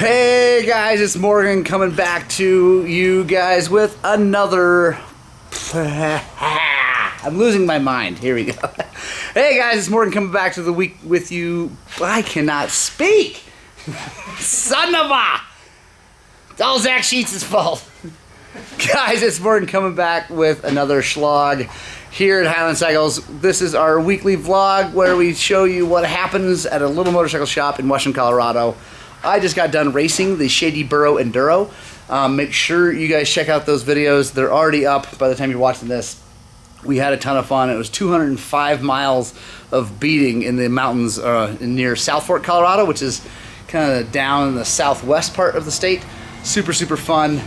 Hey guys, it's Morgan coming back to you guys with another... I'm losing my mind. Here we go. Hey guys, it's Morgan coming back to the week with you. I cannot speak. Son of a... It's all Zach Sheets' fault. Guys, it's Morgan coming back with another Shlog here at Highland Cycles. This is our weekly vlog where we show you what happens at a little motorcycle shop in Western Colorado. I just got done racing the Shady Burrow Enduro. Make sure you guys check out those videos. They're already up by the time you're watching this. We had a ton of fun. It was 205 miles of beating in the mountains near South Fork, Colorado, which is kind of down in the southwest part of the state. Super, super fun.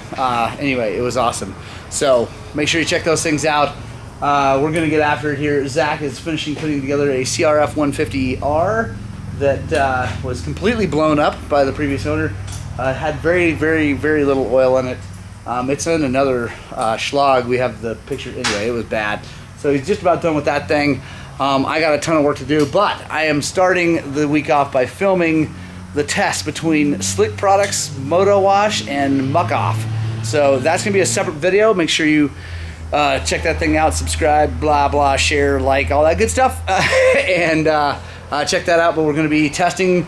Anyway, it was awesome. So make sure you check those things out. We're going to get after it here. Zach is finishing putting together a CRF 150R that was completely blown up by the previous owner. Had very, very, very little oil in it. It's in another Shlog. We have the picture. Anyway, it was bad. So he's just about done with that thing. I got a ton of work to do, but I am starting the week off by filming the test between Slick Products Moto Wash and Muck Off. So that's gonna be a separate video. Make sure you check that thing out, subscribe, blah blah, share, like, all that good stuff, and check that out. But we're gonna be testing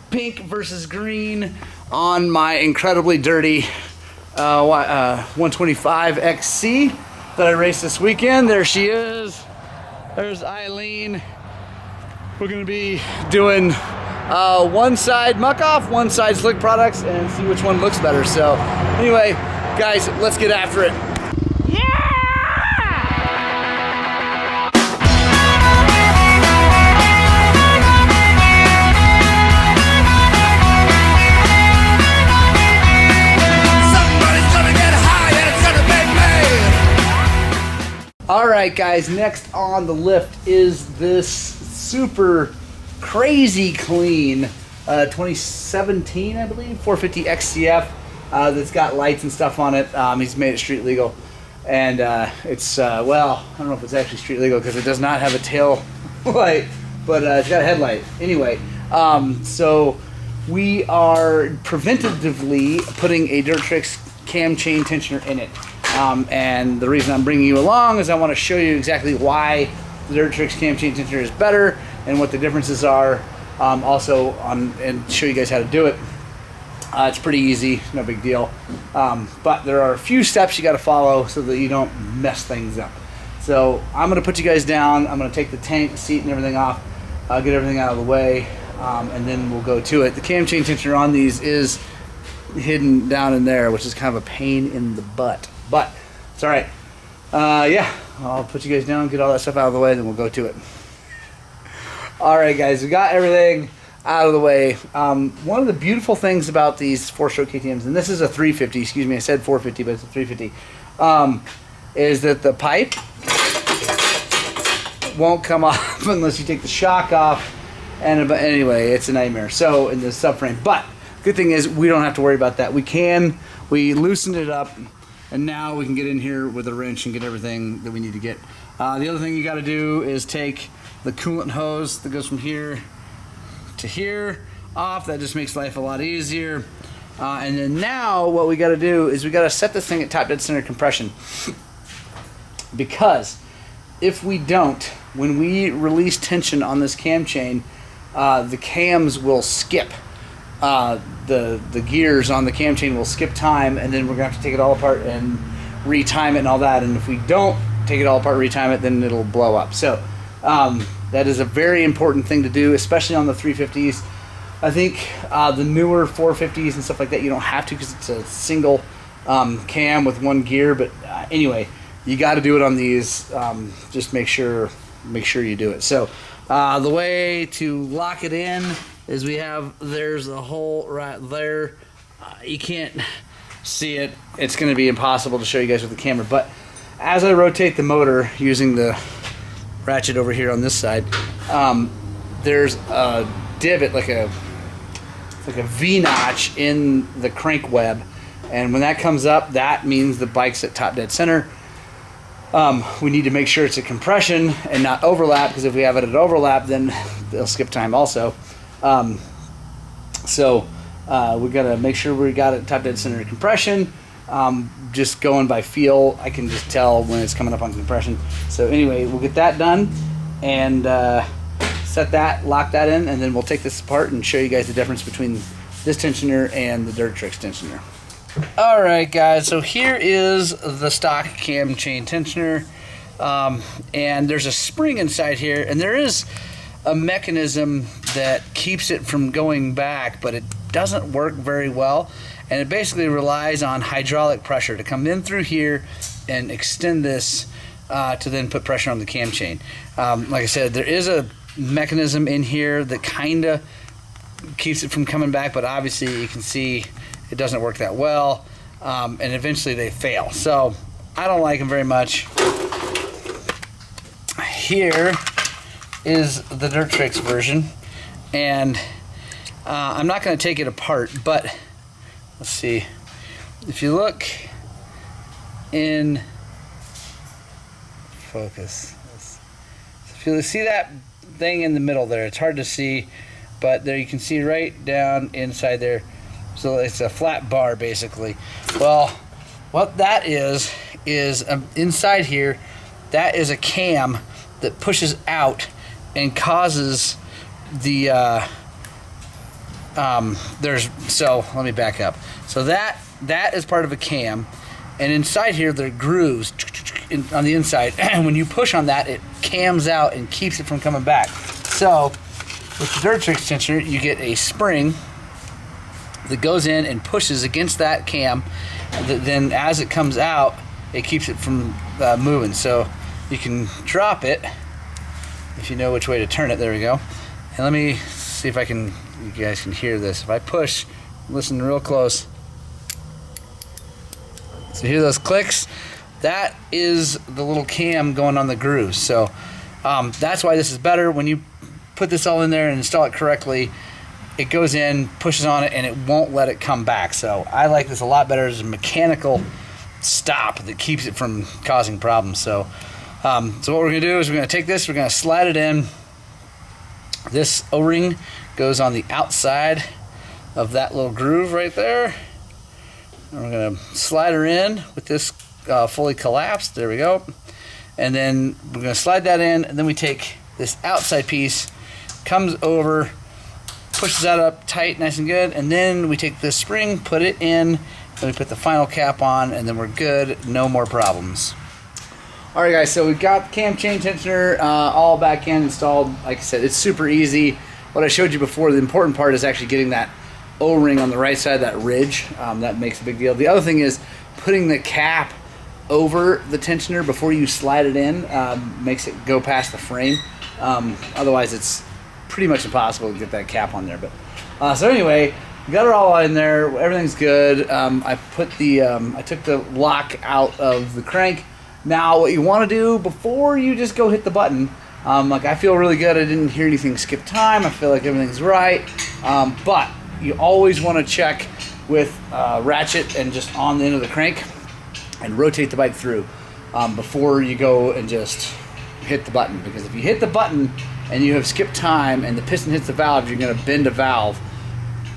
pink versus green on my incredibly dirty 125 XC that I raced this weekend. There she is. There's Eileen. We're going to be doing one side Muck Off, one side Slick Products, and see which one looks better. So anyway, guys, let's get after it. Alright guys, next on the lift is this super crazy clean 2017, I believe, 450 XCF that's got lights and stuff on it. He's made it street legal, and it's, well, I don't know if it's actually street legal because it does not have a tail light, but it's got a headlight. Anyway, so we are preventatively putting a DIRTBIKES cam chain tensioner in it. And the reason I'm bringing you along is I want to show you exactly why the DIRTBIKES cam chain tensioner is better and what the differences are, also and show you guys how to do it. It's pretty easy, no big deal, but there are a few steps you got to follow so that you don't mess things up. So I'm going to put you guys down. I'm going to take the tank, the seat, and everything off, get everything out of the way, and then we'll go to it. The cam chain tensioner on these is hidden down in there, which is kind of a pain in the butt. But it's all right. Yeah, I'll put you guys down, get all that stuff out of the way, then we'll go to it. All right, guys, we got everything out of the way. One of the beautiful things about these four-stroke KTMs, and this is a 350, excuse me, I said 450, but it's a 350, is that the pipe won't come off unless you take the shock off. And anyway, it's a nightmare. So in the subframe, but good thing is we don't have to worry about that. We loosened it up. And now we can get in here with a wrench and get everything that we need to get. The other thing you got to do is take the coolant hose that goes from here to here off. That just makes life a lot easier. And then now what we got to do is we got to set this thing at top dead center compression. Because if we don't, when we release tension on this cam chain, the cams will skip. The gears on the cam chain will skip time, and then we're gonna have to take it all apart and retime it and all that. And if we don't take it all apart, retime it, then it'll blow up. So that is a very important thing to do, especially on the 350s. I think the newer 450s and stuff like that, you don't have to because it's a single cam with one gear. But anyway, you got to do it on these. Just make sure you do it. So the way to lock it in is there's a hole right there. You can't see it. It's going to be impossible to show you guys with the camera, but as I rotate the motor using the ratchet over here on this side, there's a divot, like a V-notch in the crank web, and when that comes up, that means the bike's at top dead center. We need to make sure it's a compression and not overlap, because if we have it at overlap, then they'll skip time also. So we got to make sure we got it top dead center compression. Just going by feel, I can just tell when it's coming up on compression. So anyway, we'll get that done and set that, lock that in, and then we'll take this apart and show you guys the difference between this tensioner and the DIRTBIKES tensioner. Alright guys, so here is the stock cam chain tensioner, and there's a spring inside here, and there is a mechanism that keeps it from going back, but it doesn't work very well, and it basically relies on hydraulic pressure to come in through here and extend this to then put pressure on the cam chain. Like I said, there is a mechanism in here that kind of keeps it from coming back, but obviously you can see it doesn't work that well, and eventually they fail. So I don't like them very much. Here is the DIRTBIKES version, and I'm not going to take it apart, but let's see. If you look in focus, if you see that thing in the middle there, it's hard to see, but there you can see right down inside there. So it's a flat bar basically. Well, what that is inside here, that is a cam that pushes out and causes the so let me back up. So that is part of a cam, and inside here there are grooves on the inside, and when you push on that, it cams out and keeps it from coming back. So with the DIRTBIKES tensioner, you get a spring that goes in and pushes against that cam. Then as it comes out, it keeps it from moving. So you can drop it if you know which way to turn it. There we go. And let me see if you guys can hear this. If I push, listen real close. So hear those clicks? That is the little cam going on the grooves. So that's why this is better. When you put this all in there and install it correctly, it goes in, pushes on it, and it won't let it come back. So I like this a lot better as a mechanical stop that keeps it from causing problems. So so what we're going to do is we're going to take this, we're going to slide it in. This O-ring goes on the outside of that little groove right there. And we're going to slide her in with this fully collapsed. There we go. And then we're going to slide that in, and then we take this outside piece, comes over, pushes that up tight, nice and good, and then we take this spring, put it in, then we put the final cap on, and then we're good, no more problems. Alright guys, so we've got the cam chain tensioner all back in, installed. Like I said, it's super easy. What I showed you before, the important part is actually getting that O-ring on the right side, that ridge. That makes a big deal. The other thing is putting the cap over the tensioner before you slide it in, makes it go past the frame. Otherwise it's pretty much impossible to get that cap on there. But so anyway, we got it all in there, everything's good. I took the lock out of the crank. Now what you want to do before you just go hit the button, like I feel really good, I didn't hear anything skip time, I feel like everything's right, but you always want to check with ratchet and just on the end of the crank and rotate the bike through before you go and just hit the button, because if you hit the button and you have skipped time and the piston hits the valve, you're going to bend a valve,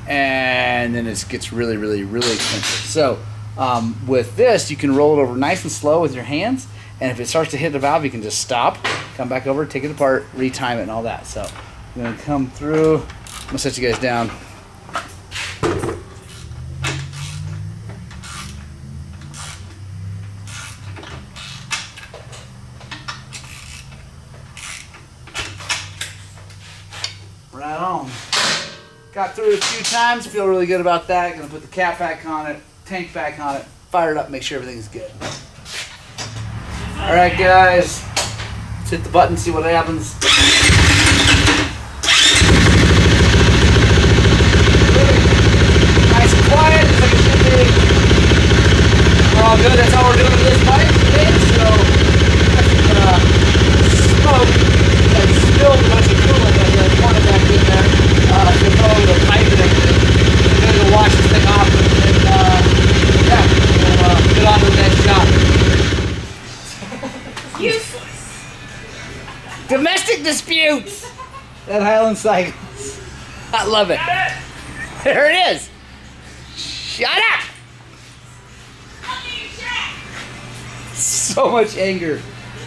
and then it gets really, really, really expensive. So with this, you can roll it over nice and slow with your hands, and if it starts to hit the valve, you can just stop, come back over, take it apart, retime it, and all that. So I'm going to come through. I'm going to set you guys down. Right on. Got through it a few times, feel really good about that. Gonna put the cap back on it, tank back on it, fire it up, make sure everything's good. Alright guys, let's hit the button, see what happens. Nice and quiet, just like it should be. We're all good, that's how we're doing with this bike today. So, smoke that spilled a bunch of coolant that you wanted back in there. So probably the pipe and everything. I'm going to go wash this thing off, and yeah, we'll get on to the next job. Useless. Domestic disputes at Highland Cycles. I love it. There it is. Shut up. So much anger.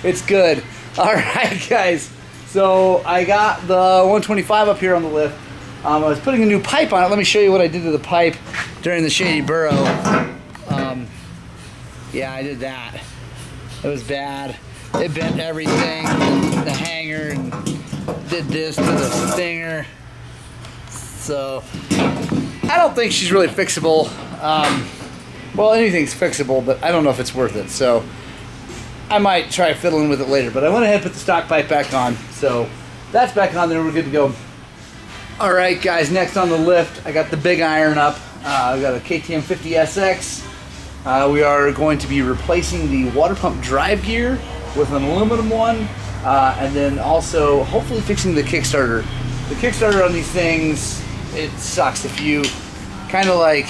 It's good. All right, guys. So I got the 125 up here on the lift. I was putting a new pipe on it. Let me show you what I did to the pipe during the Shady Burrow. Yeah, I did that. It was bad. It bent everything, the hanger, and did this to the stinger. So I don't think she's really fixable. Well, anything's fixable, but I don't know if it's worth it. So I might try fiddling with it later. But I went ahead and put the stock pipe back on. So that's back on there. We're good to go. All right, guys. Next on the lift, I got the big iron up. I got a KTM 50SX. We are going to be replacing the water pump drive gear with an aluminum one, and then also hopefully fixing the Kickstarter. The Kickstarter on these things, it sucks. If you kind of like,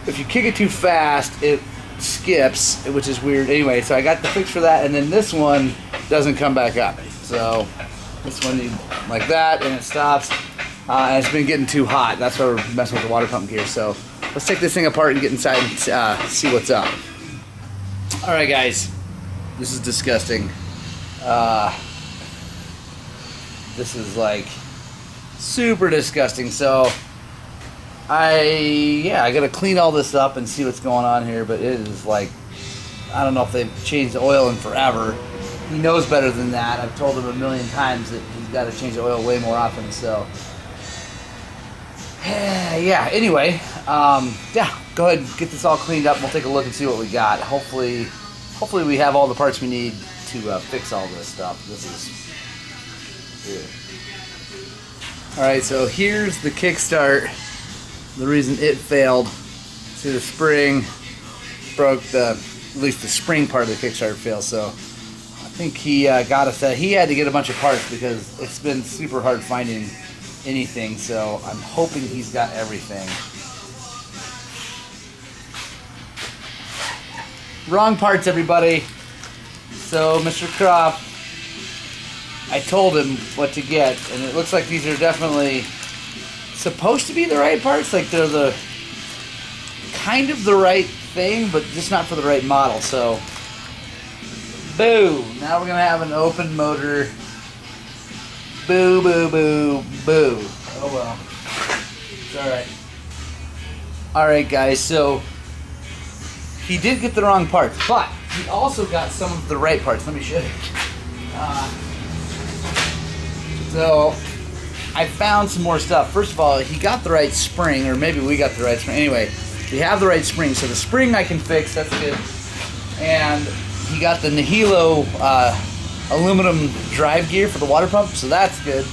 if you kick it too fast, it skips, which is weird. Anyway, so I got the fix for that, and then this one doesn't come back up. So this one, you like that, and it stops. And it's been getting too hot. That's why we're messing with the water pump gear. So let's take this thing apart and get inside and see what's up. All right, guys. This is disgusting. This is like super disgusting. So I gotta clean all this up and see what's going on here. But it is like, I don't know if they've changed the oil in forever. He knows better than that. I've told him a million times that he's got to change the oil way more often. So yeah, anyway, yeah, go ahead and get this all cleaned up. We'll take a look and see what we got. Hopefully we have all the parts we need to fix all this stuff. This is good. All right, so here's the kickstart. The reason it failed. See, the spring broke, at least the spring part of the kickstart failed. So I think he got us that. He had to get a bunch of parts because it's been super hard finding anything, so I'm hoping he's got everything. Wrong parts, everybody. So Mr. Croft, I told him what to get, and it looks like these are definitely supposed to be the right parts. Like they're the kind of the right thing, but just not for the right model. So boo, now we're gonna have an open motor. Boo, boo, boo, boo. Oh well. It's alright. Alright, guys, so he did get the wrong parts, but he also got some of the right parts. Let me show you. So I found some more stuff. First of all, he got the right spring, or maybe we got the right spring. Anyway, we have the right spring. So the spring I can fix, that's good. And he got the Nihilo aluminum drive gear for the water pump, so that's good.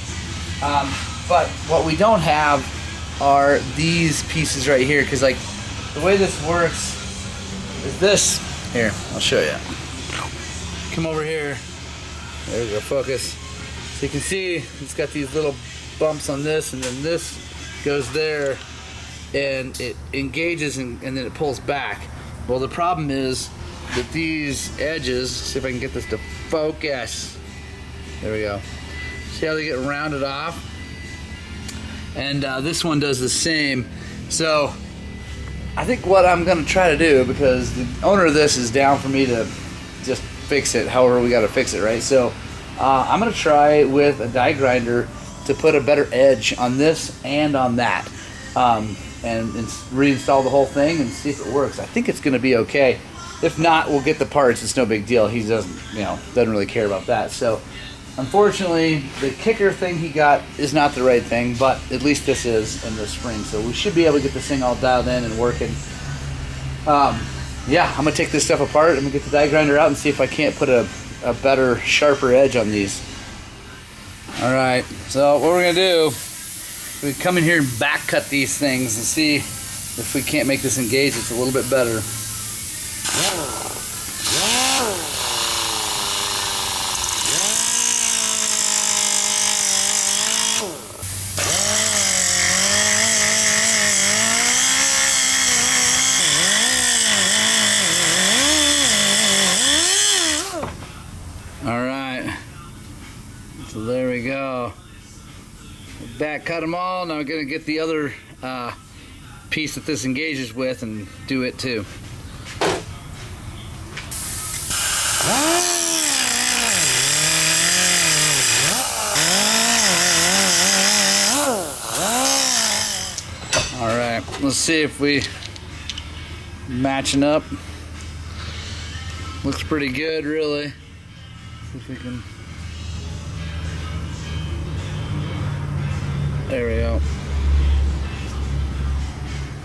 But what we don't have are these pieces right here, because like the way this works is this. Here, I'll show you. Come over here. There we go, focus. So you can see it's got these little bumps on this, and then this goes there, and it engages and then it pulls back. Well, the problem is that these edges, see if I can get this to focus. There we go. See how they get rounded off? And this one does the same. So I think what I'm gonna try to do, because the owner of this is down for me to just fix it however we gotta fix it, right? So I'm gonna try with a die grinder to put a better edge on this and on that, and reinstall the whole thing and see if it works. I think it's gonna be okay. If not, we'll get the parts. It's no big deal. He doesn't really care about that. So unfortunately, the kicker thing he got is not the right thing, but at least this is in the spring. So we should be able to get this thing all dialed in and working. Yeah, I'm gonna take this stuff apart. I'm gonna get the die grinder out and see if I can't put a better, sharper edge on these. All right, so what we're gonna do, we come in here and back cut these things and see if we can't make this engage. It's a little bit better. back cut them all. Now I'm gonna get the other piece that this engages with and do it too. All right, let's see if we matching up. Looks pretty good, really. See if we can. There we go.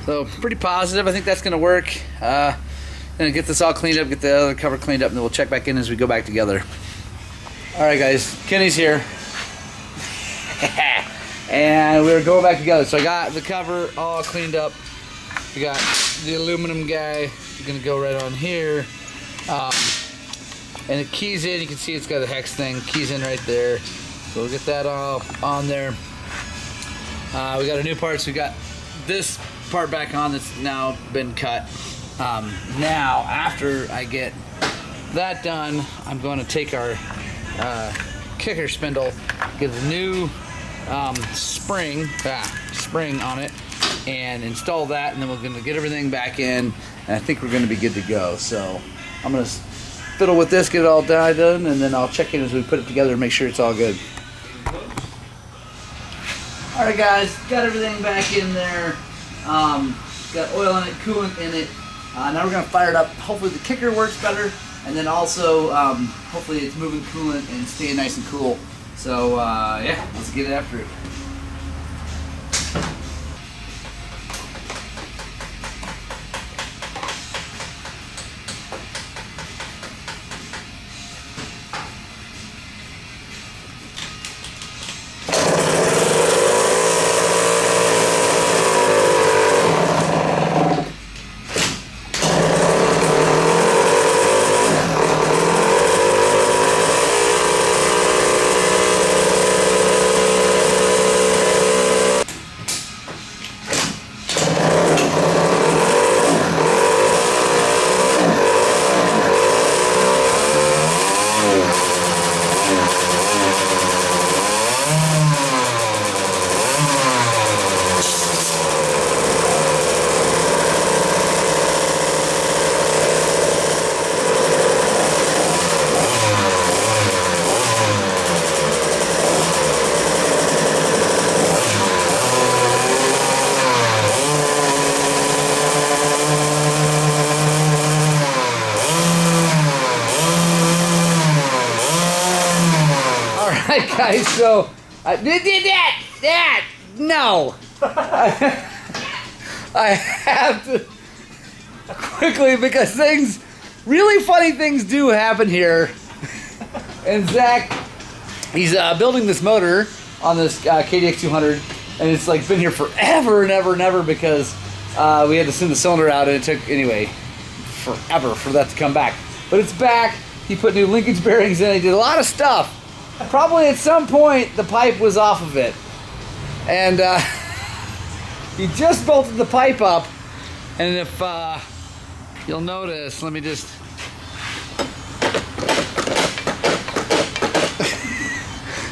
So pretty positive. I think that's going to work. Gonna get this all cleaned up, get the other cover cleaned up, and then we'll check back in as we go back together. All right, guys. Kenny's here, and we're going back together. So I got the cover all cleaned up. We got the aluminum guy. Gonna go right on here. And it keys in. You can see it's got a hex thing. Keys in right there. So we'll get that all on there. We got our new parts. We got this part back on that's now been cut. Now, after I get that done, I'm going to take our kicker spindle, get a new spring on it, and install that, and then we're going to get everything back in, and I think we're going to be good to go. So I'm going to fiddle with this, get it all done, and then I'll check in as we put it together and make sure it's all good. Alright guys, got everything back in there. Got oil in it, coolant in it. Now we're going to fire it up. Hopefully the kicker works better, and then also hopefully it's moving coolant and staying nice and cool. So yeah, let's get after it. Alright guys, so no. I have to quickly, because really funny things do happen here. And Zach, he's building this motor on this KDX 200, and it's like been here forever and ever and ever because we had to send the cylinder out, and it took, anyway, forever for that to come back. But it's back. He put new linkage bearings in. He did a lot of stuff. Probably at some point the pipe was off of it, and he just bolted the pipe up. And if you'll notice, let me just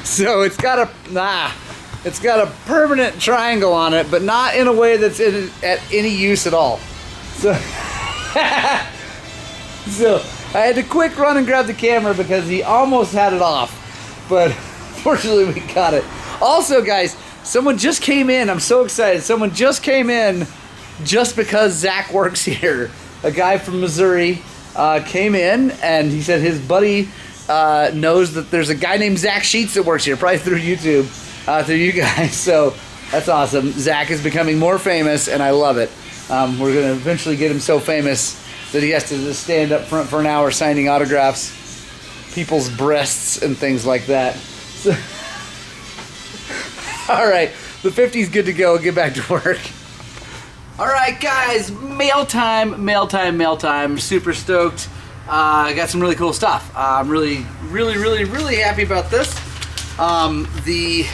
so it's got a permanent triangle on it, but not in a way that's at any use at all. So so I had to quick run and grab the camera because he almost had it off. But fortunately we got it. Also guys, someone just came in. I'm so excited. Someone just came in just because Zach works here. A guy from Missouri came in, and he said his buddy knows that there's a guy named Zach Sheets that works here, probably through YouTube, through you guys. So that's awesome. Zach is becoming more famous, and I love it. We're going to eventually get him so famous that he has to just stand up front for an hour signing autographs, people's breasts and things like that. So, all right, the 50's good to go. Get back to work. All right, guys, mail time. Super stoked. I got some really cool stuff. I'm really happy about this. It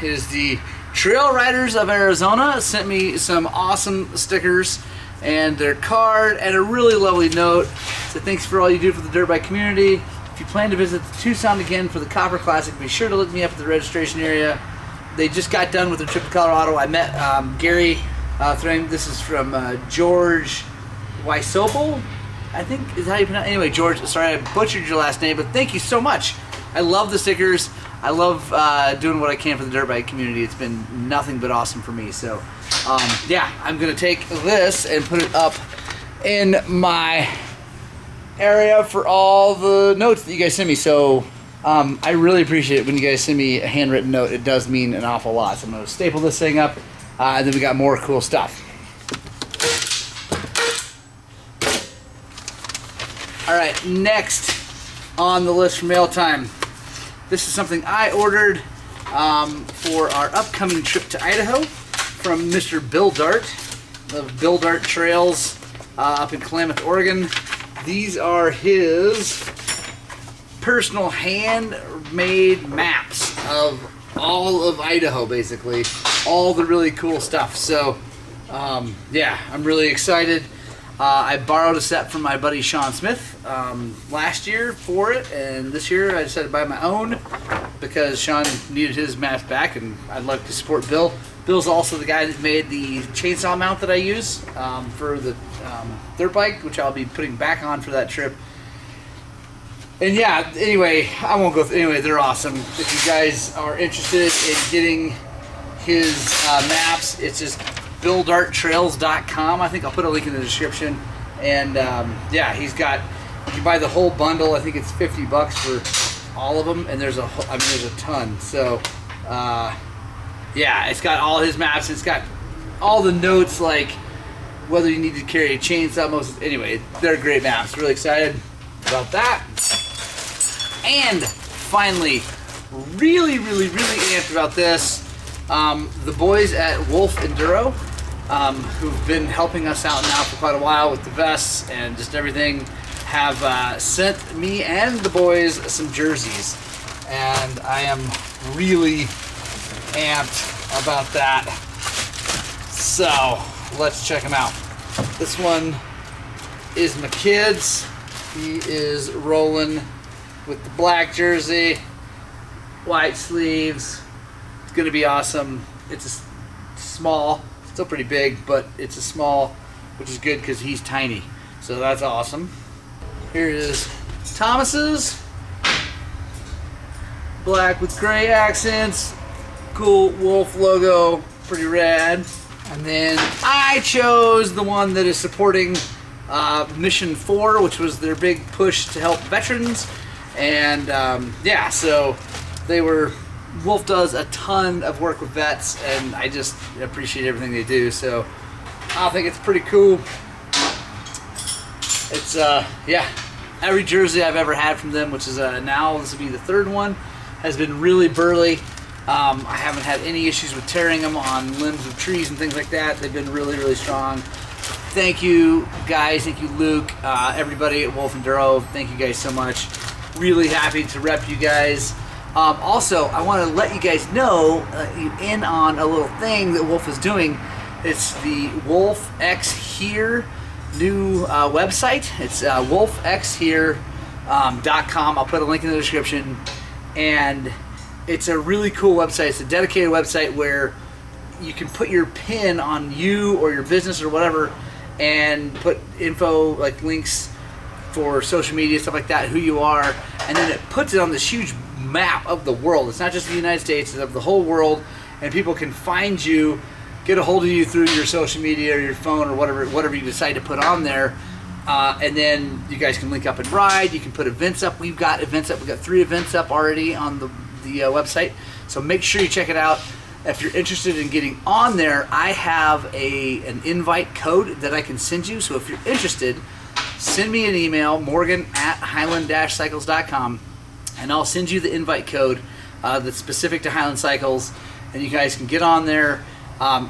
is the Trail Riders of Arizona sent me some awesome stickers and their card and a really lovely note. So thanks for all you do for the dirt bike community. If you plan to visit Tucson again for the Copper Classic, be sure to look me up at the registration area. They just got done with their trip to Colorado. I met Gary Thring. This is from George Wysopel, I think is how you pronounce it. Anyway, George, sorry I butchered your last name, but thank you so much. I love the stickers. I love doing what I can for the dirt bike community. It's been nothing but awesome for me. So, yeah, I'm going to take this and put it up in my area for all the notes that you guys send me. So I really appreciate it when you guys send me a handwritten note. It does mean an awful lot. So I'm going to staple this thing up, and then we got more cool stuff. All right, next on the list for mail time. This is something I ordered for our upcoming trip to Idaho from Mr. Bill Dart of Bill Dart Trails up in Klamath, Oregon. These are his personal handmade maps of all of Idaho, basically. All the really cool stuff. So, yeah, I'm really excited. I borrowed a set from my buddy Sean Smith last year for it, and this year I decided to buy my own because Sean needed his maps back, and I'd like to support Bill. Bill's also the guy that made the chainsaw mount that I use for the dirt bike, which I'll be putting back on for that trip. And yeah, anyway, I won't go through. Anyway, they're awesome. If you guys are interested in getting his maps, it's just BillDartTrails.com. I think I'll put a link in the description. And yeah, he's got, you can buy the whole bundle. I think it's $50 for all of them, and there's a, I mean, there's a ton. So yeah, it's got all his maps. It's got all the notes, like whether you need to carry a chainsaw. Most anyway, they're great maps. Really excited about that. And finally, really amped about this. The boys at Wolf Enduro, who've been helping us out now for quite a while with the vests and just everything, have sent me and the boys some jerseys, and I am really amped about that. So let's check them out. This one is my kid's. He is rolling with the black jersey, white sleeves. It's gonna be awesome. It's a small, still pretty big, but it's a small, which is good because he's tiny. So that's awesome. Here is Thomas's. Black with gray accents. Cool Wolf logo, pretty rad. And then I chose the one that is supporting Mission 4, which was their big push to help veterans. And yeah, so they were, Wolf does a ton of work with vets, and I just appreciate everything they do. So I think it's pretty cool. It's yeah, every jersey I've ever had from them, which is now this will be the third one, has been really burly. I haven't had any issues with tearing them on limbs of trees and things like that. They've been really strong. Thank you guys, thank you Luke, everybody at Wolf Enduro, thank you guys so much. Really happy to rep you guys. Also, I want to let you guys know, in on a little thing that Wolf is doing. It's the Wolf X Here new website. It's wolfxhere.com. I'll put a link in the description. And it's a really cool website. It's a dedicated website where you can put your pin on you or your business or whatever, and put info like links for social media, stuff like that, who you are, and then it puts it on this huge map of the world. It's not just the United States, it's of the whole world, and people can find you, get a hold of you through your social media or your phone or whatever you decide to put on there, and then you guys can link up and ride. You can put events up. We've got events up. We've got 3 events up already on the website, so make sure you check it out. If you're interested in getting on there, I have an invite code that I can send you. So if you're interested, send me an email, morgan@highland-cycles.com, and I'll send you the invite code that's specific to Highland Cycles, and you guys can get on there.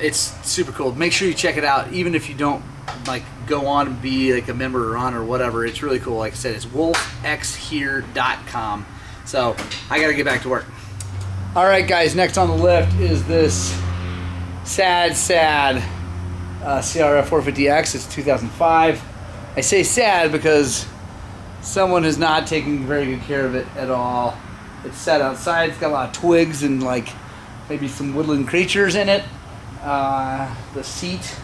It's super cool. Make sure you check it out, even if you don't like go on and be like a member or on or whatever. It's really cool. Like I said, it's wolfxhere.com. So I gotta get back to work. All right, guys, next on the list is this sad CRF 450X. It's 2005. I say sad because someone is not taking very good care of it at all. It's set outside. It's got a lot of twigs and like maybe some woodland creatures in it. The seat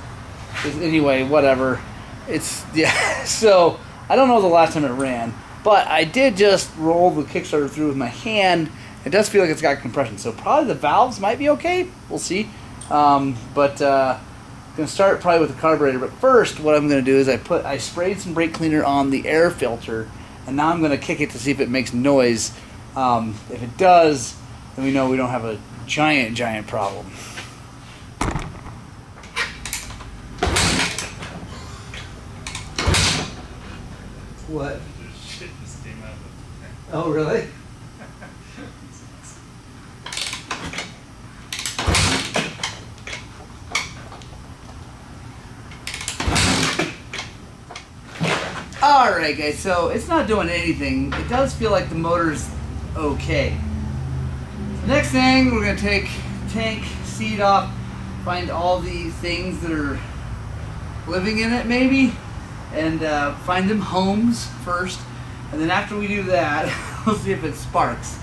is, anyway, whatever. It's, yeah, so I don't know the last time it ran, but I did just roll the Kickstarter through with my hand. It does feel like it's got compression, so probably the valves might be okay. We'll see. But gonna start probably with the carburetor. But first, what I'm gonna do is I sprayed some brake cleaner on the air filter, and now I'm gonna kick it to see if it makes noise. If it does, then we know we don't have a giant problem. What? Shit just came out of it. Oh, really? Alright guys, so it's not doing anything. It does feel like the motor's okay. The next thing, we're going to take tank seat off, find all the things that are living in it maybe, and find them homes first. And then after we do that, we'll see if it sparks.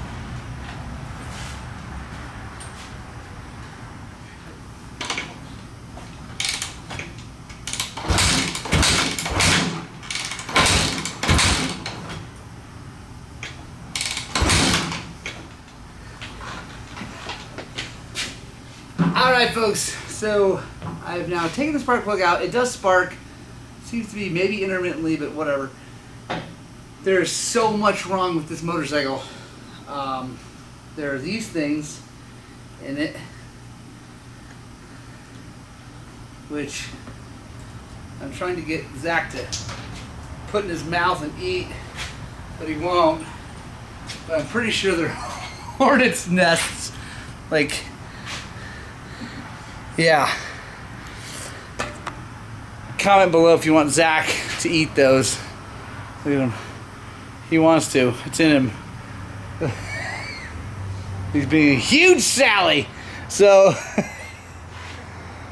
Alright folks, so I've now taken the spark plug out. It does spark. Seems to be maybe intermittently, but whatever. There's so much wrong with this motorcycle. There are these things in it, which I'm trying to get Zach to put in his mouth and eat, but he won't. But I'm pretty sure they're hornets' nests. Like, yeah. Comment below if you want Zach to eat those. Look at him. He wants to. It's in him. He's being a huge Sally. So,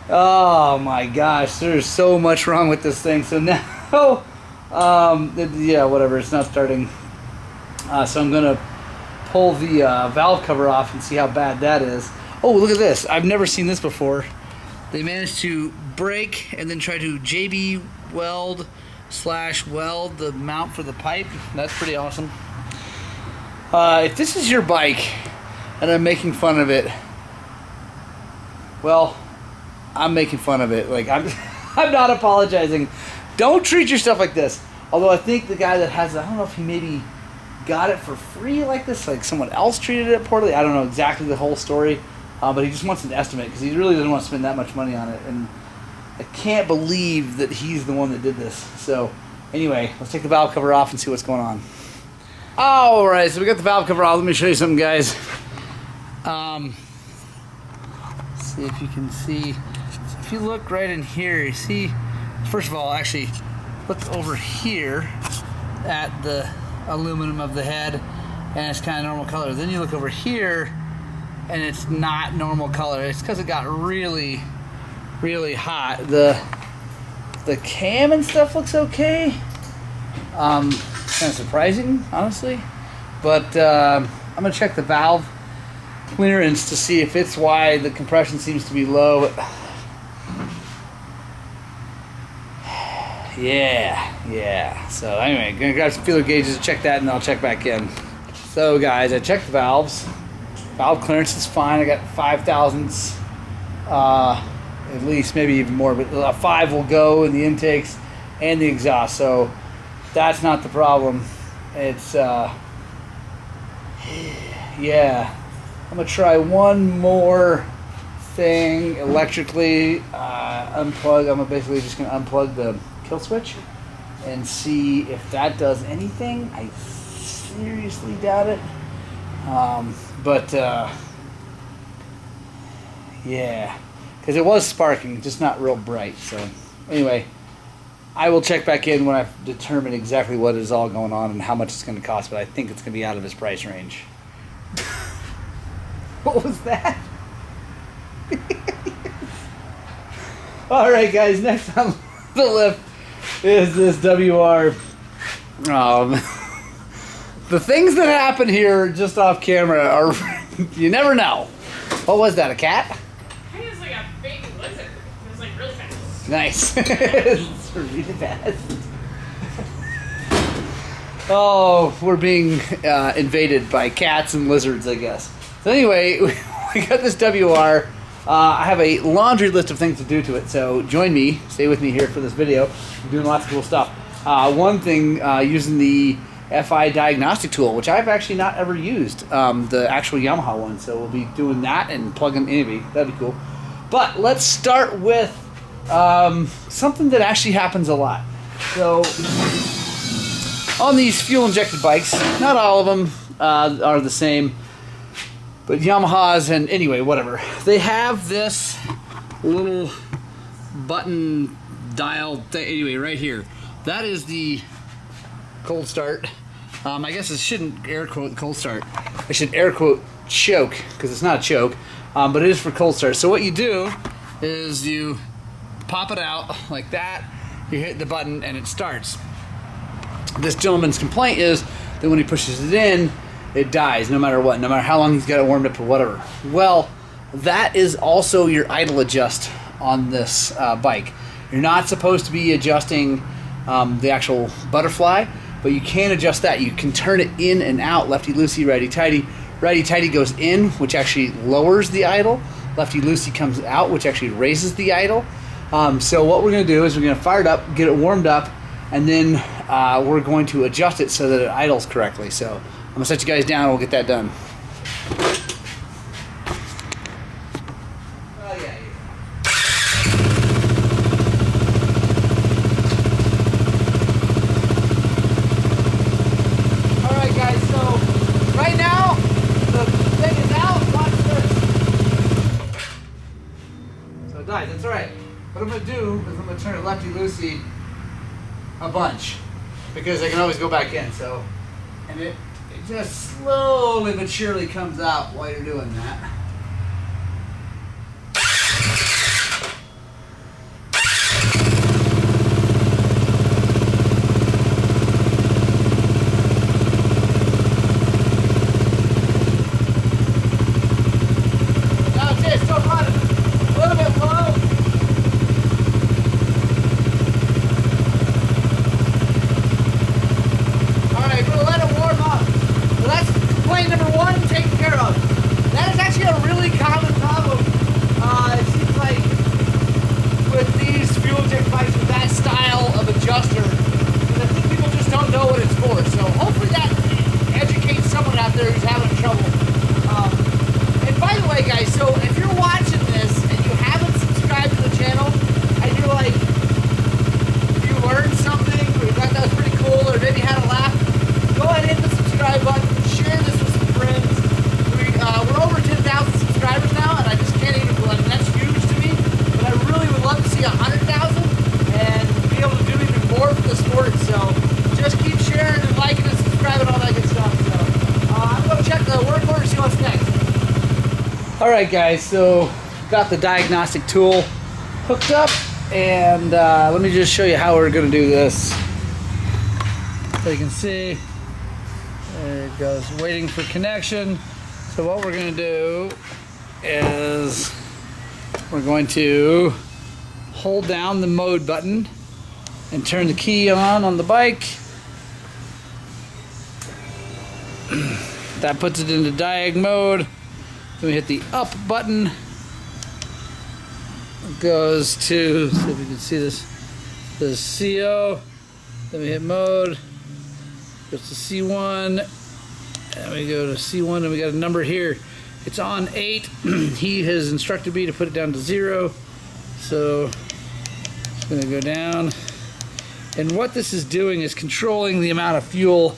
oh my gosh, there's so much wrong with this thing. So now, yeah, whatever. It's not starting. So I'm gonna pull the valve cover off and see how bad that is. Oh, look at this. I've never seen this before. They managed to break and then try to JB weld / weld the mount for the pipe. That's pretty awesome. If this is your bike and I'm making fun of it, well, I'm making fun of it. Like, I'm not apologizing. Don't treat your stuff like this. Although I think the guy that has it, I don't know if he maybe got it for free like this, like someone else treated it poorly. I don't know exactly the whole story. But he just wants an estimate because he really doesn't want to spend that much money on it, and I can't believe that he's the one that did this. So anyway, let's take the valve cover off and see what's going on. Alright, so we got the valve cover off. Let me show you something, guys. See if you can see. So if you look right in here, you see, first of all, actually look over here at the aluminum of the head, and it's kind of normal color. Then you look over here and it's not normal color. It's because it got really hot. The cam and stuff looks okay. Kind of surprising, honestly. But I'm gonna check the valve clearance to see if it's why the compression seems to be low. Yeah. So anyway, gonna grab some feeler gauges, check that, and I'll check back in. So guys, I checked the valves. Valve clearance is fine. I got 5 thousandths, at least, maybe even more, but 5 will go in the intakes and the exhaust, so that's not the problem. It's, yeah. I'm gonna try one more thing electrically, unplug. I'm basically just gonna unplug the kill switch and see if that does anything. I seriously doubt it. But yeah, because it was sparking, just not real bright. So anyway, I will check back in when I've determined exactly what is all going on and how much it's going to cost, but I think it's going to be out of his price range. What was that? Alright guys, next on the lift is this WR The things that happen here just off camera are, you never know. What was that, a cat? I think it was like a big lizard. It was like really fast. Nice. It's really fast. Oh, we're being invaded by cats and lizards, I guess. So anyway, we got this WR. I have a laundry list of things to do to it, so join me, stay with me here for this video. I'm doing lots of cool stuff. One thing, using the FI Diagnostic tool, which I've actually not ever used, the actual Yamaha one, so we'll be doing that and plugging in. That'd be cool. But let's start with something that actually happens a lot. So, on these fuel-injected bikes, not all of them are the same, but Yamahas and anyway, whatever. They have this little button dial thing, anyway, right here. That is the cold start. I guess it shouldn't air quote cold start. I should air quote choke, because it's not a choke, but it is for cold start. So what you do is you pop it out like that, you hit the button and it starts. This gentleman's complaint is that when he pushes it in, it dies no matter what, no matter how long he's got it warmed up or whatever. Well, that is also your idle adjust on this bike. You're not supposed to be adjusting the actual butterfly, but you can adjust that. You can turn it in and out, lefty-loosey, righty-tighty. Righty-tighty goes in, which actually lowers the idle. Lefty-loosey comes out, which actually raises the idle. So what we're going to do is we're going to fire it up, get it warmed up, and then we're going to adjust it so that it idles correctly. So I'm going to set you guys down and we'll get that done. That's alright. What I'm going to do is I'm going to turn it lefty-loosey a bunch, because I can always go back in. So, and it just slowly but surely comes out while you're doing that. Alright guys, so got the diagnostic tool hooked up, and let me just show you how we're going to do this. So you can see, there it goes, waiting for connection. So what we're going to do is we're going to hold down the mode button and turn the key on the bike. That puts it into Diag mode. Then we hit the up button. It goes to, see if you can see this, the CO. Then we hit mode. Goes to C1. And we go to C1 and we got a number here. It's on 8. He has instructed me to put it down to 0. So it's going to go down. And what this is doing is controlling the amount of fuel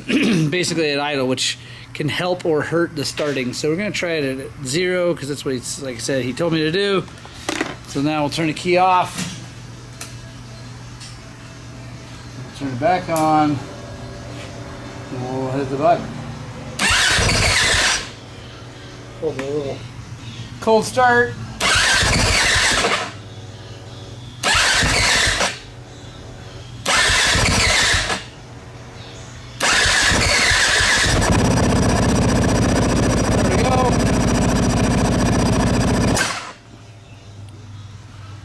basically at idle, which can help or hurt the starting. So we're going to try it at 0 because that's what he's, like I said, he told me to do. So now we'll turn the key off. Turn it back on. And we'll hit the button. Hold a little cold start.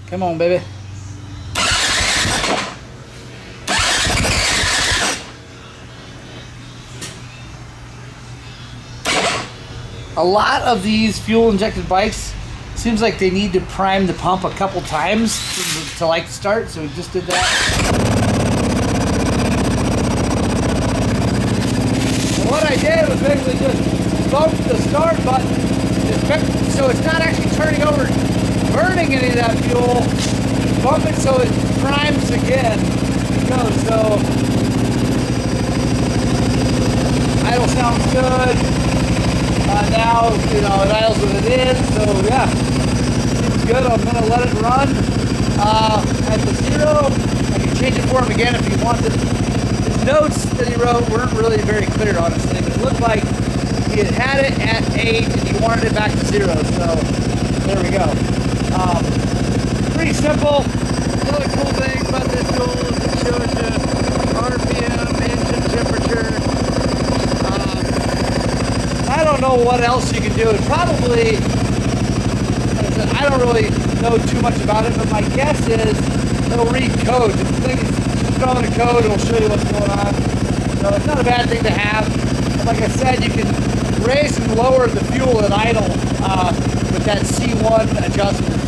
Come on, baby. A lot of these fuel-injected bikes seems like they need to prime the pump a couple times to like start, so we just did that. And what I did was basically just bump the start button, so it's not actually turning over, burning any of that fuel. Bump it so it primes again. So idle sounds good. Now, you know, it idles with it in, so yeah, seems good. I'm going to let it run at the 0. I can change it for him again if he wants it. His notes that he wrote weren't really very clear, honestly, but it looked like he had it at 8 and he wanted it back to 0, so there we go. Pretty simple. Another cool thing about this tool is it shows you RPM, engine temperature. I don't know what else you can do. It probably, I don't really know too much about it, but my guess is it'll read code. If the thing is throwing a code, it'll show you what's going on. So it's not a bad thing to have. And like I said, you can raise and lower the fuel at idle with that C1 adjustment.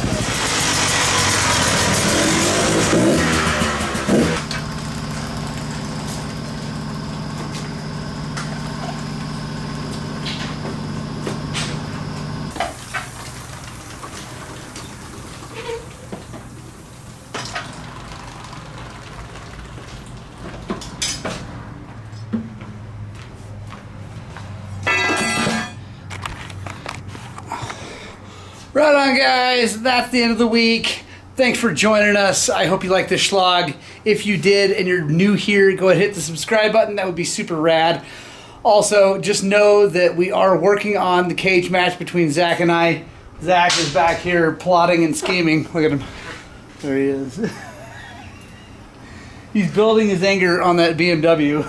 Right on, guys. That's the end of the week. Thanks for joining us. I hope you liked this Shlog. If you did and you're new here, go ahead and hit the subscribe button. That would be super rad. Also, just know that we are working on the cage match between Zach and I. Zach is back here plotting and scheming. Look at him. There he is. He's building his anger on that BMW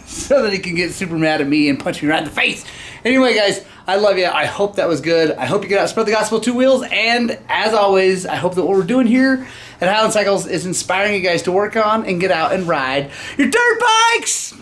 so that he can get super mad at me and punch me right in the face. Anyway, guys, I love you. I hope that was good. I hope you get out and spread the gospel 2 wheels. And as always, I hope that what we're doing here at Highland Cycles is inspiring you guys to work on and get out and ride your dirt bikes.